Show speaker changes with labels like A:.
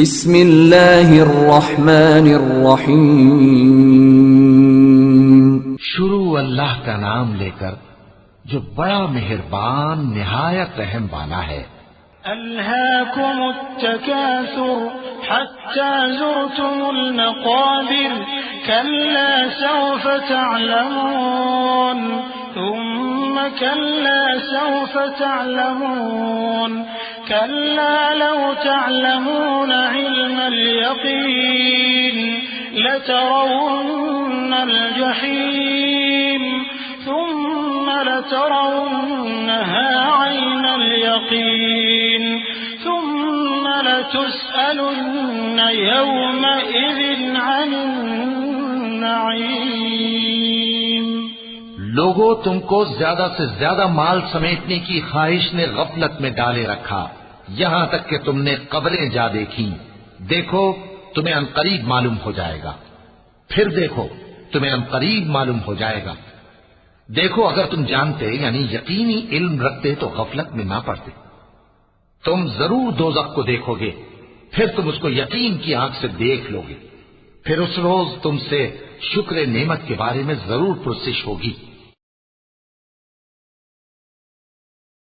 A: بسم اللہ الرحمن الرحیم
B: شروع اللہ کا نام لے کر جو بڑا مہربان نہایت رحم والا ہے۔
C: ألهاكم التكاثر حتى زرتم المقابر كلا سوف تعلمون ثم كلا سوف تعلمون كلا لو تعلمون علم اليقين لترون الجحيم ثم لترونها عين اليقين ثم لتسألن يومئذ عن النعيم۔
B: لوگوں، تم کو زیادہ سے زیادہ مال سمیٹنے کی خواہش نے غفلت میں ڈالے رکھا، یہاں تک کہ تم نے قبریں جا دیکھی۔ دیکھو تمہیں عنقریب معلوم ہو جائے گا، پھر دیکھو تمہیں عنقریب معلوم ہو جائے گا۔ دیکھو اگر تم جانتے یعنی یقینی علم رکھتے تو غفلت میں نہ پڑتے۔ تم ضرور دوزخ کو دیکھو گے، پھر تم اس کو یقین کی آنکھ سے دیکھ لو گے، پھر اس روز تم سے شکر نعمت کے بارے میں ضرور پرسش ہوگی۔